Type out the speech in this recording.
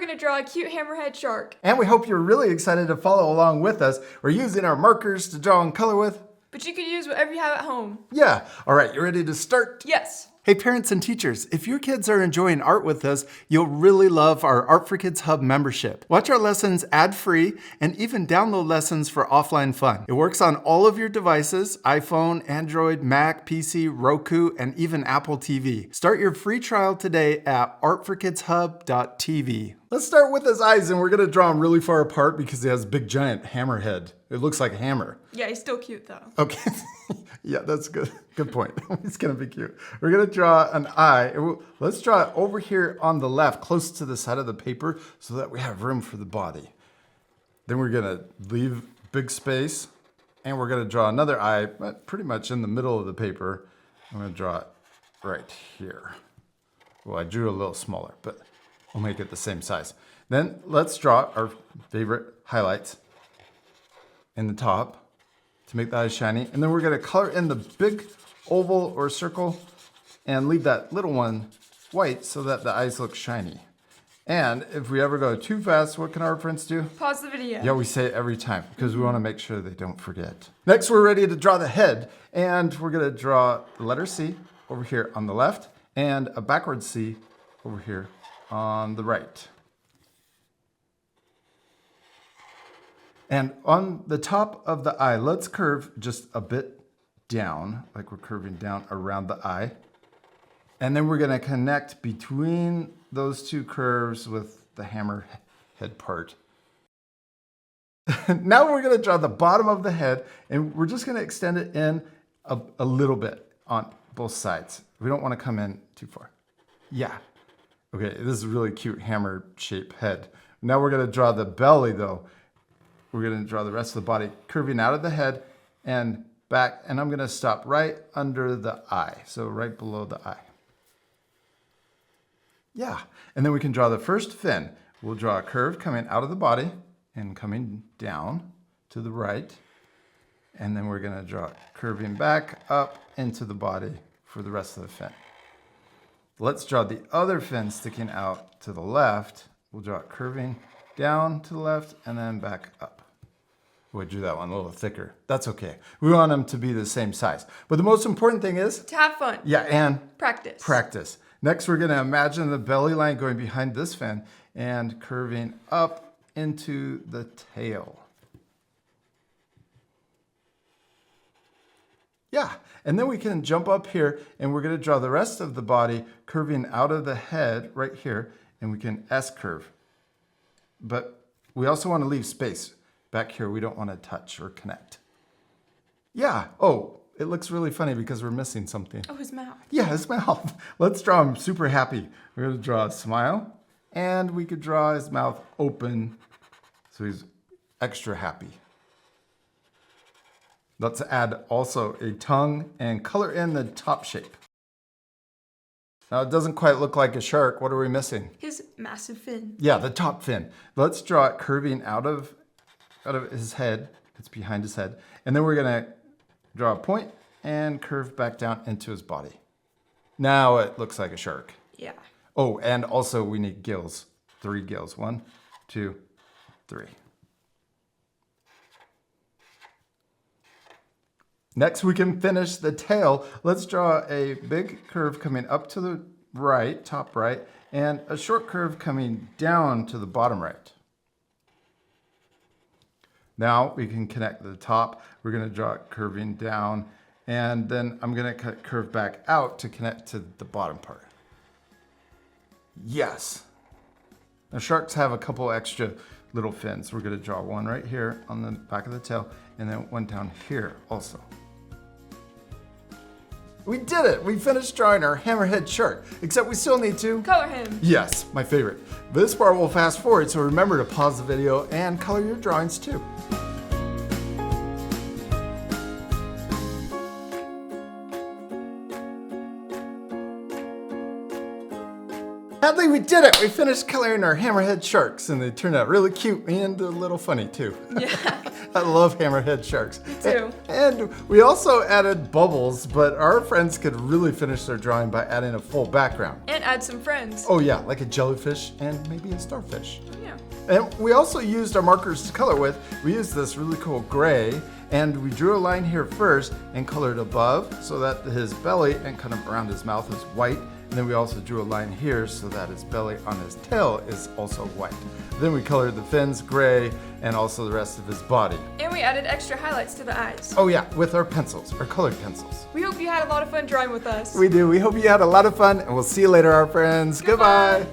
gonna draw a cute hammerhead shark. And we hope you're really excited to follow along with us. We're using our markers to draw and color with. But you can use whatever you have at home. Yeah. All right, you ready to start? Yes. Hey parents and teachers, if your kids are enjoying art with us, you'll really love our Art for Kids Hub membership. Watch our lessons ad-free and even download lessons for offline fun. It works on all of your devices, iPhone, Android, Mac, PC, Roku, and even Apple TV. Start your free trial today at artforkidshub.tv. Let's start with his eyes, and we're gonna draw him really far apart because he has a big giant hammer head. It looks like a hammer. Yeah, he's still cute though. Okay, yeah, that's good. Good point. He's gonna be cute. We're gonna draw an eye. Let's draw it over here on the left, close to the side of the paper, so that we have room for the body. Then we're gonna leave big space, and we're gonna draw another eye, pretty much in the middle of the paper. I'm gonna draw it right here. Well, I drew a little smaller, but we'll make it the same size. Then let's draw our favorite highlights in the top to make the eyes shiny. And then we're gonna color in the big oval or circle and leave that little one white so that the eyes look shiny. And if we ever go too fast, what can our friends do? Pause the video. Yeah, we say it every time because we wanna make sure they don't forget. Next, we're ready to draw the head, and we're gonna draw the letter C over here on the left and a backward C over here on the right. And on the top of the eye, let's curve just a bit down, like we're curving down around the eye. And then we're gonna connect between those two curves with the hammer head part. Now we're gonna draw the bottom of the head, and we're just gonna extend it in a little bit on both sides. We don't wanna come in too far. Yeah. Okay, this is a really cute hammer shaped head. Now we're gonna draw the belly though. We're gonna draw the rest of the body curving out of the head and back, and I'm gonna stop right under the eye, so right below the eye. Yeah, and then we can draw the first fin. We'll draw a curve coming out of the body and coming down to the right, and then we're gonna draw it curving back up into the body for the rest of the fin. Let's draw the other fin sticking out to the left. We'll draw it curving down to the left and then back up. We drew that one a little thicker. That's okay. We want them to be the same size. But the most important thing is To have fun. yeah, and Practice. practice. Next, we're gonna imagine the belly line going behind this fin and curving up into the tail. Yeah, and then we can jump up here, and we're gonna draw the rest of the body curving out of the head right here, and we can S-curve. But we also wanna leave space. Back here, we don't wanna touch or connect. Yeah, oh, it looks really funny because we're missing something. Oh, his mouth. Yeah, his mouth. Let's draw him super happy. We're gonna draw a smile, and we could draw his mouth open so he's extra happy. Let's add also a tongue and color in the top shape. Now it doesn't quite look like a shark. What are we missing? His massive fin. Yeah, the top fin. Let's draw it curving out of his head. It's behind his head. And then we're gonna draw a point and curve back down into his body. Now it looks like a shark. Yeah. Oh, and also we need gills. 3 gills. 1, 2, 3. Next, we can finish the tail. Let's draw a big curve coming up to the right, top right, and a short curve coming down to the bottom right. Now we can connect the top. We're gonna draw it curving down, and then I'm gonna curve back out to connect to the bottom part. Yes. Now sharks have a couple extra little fins. We're gonna draw one right here on the back of the tail, and then one down here also. We did it! We finished drawing our hammerhead shark, except we still need to Color him. Yes, my favorite. This part will fast forward, so remember to pause the video and color your drawings too. Hadley, we did it! We finished coloring our hammerhead sharks, and they turned out really cute and a little funny too. Yeah. I love hammerhead sharks. Me too. And we also added bubbles, but our friends could really finish their drawing by adding a full background. And add some friends. Oh yeah, like a jellyfish and maybe a starfish. Yeah. And we also used our markers to color with. We used this really cool gray, and we drew a line here first and colored above so that his belly and kind of around his mouth is white. And then we also drew a line here so that his belly on his tail is also white. Then we colored the fins gray and also the rest of his body. And we added extra highlights to the eyes. Oh yeah, with our pencils, our colored pencils. We hope you had a lot of fun drawing with us. We do. We hope you had a lot of fun, and we'll see you later, our friends. Goodbye.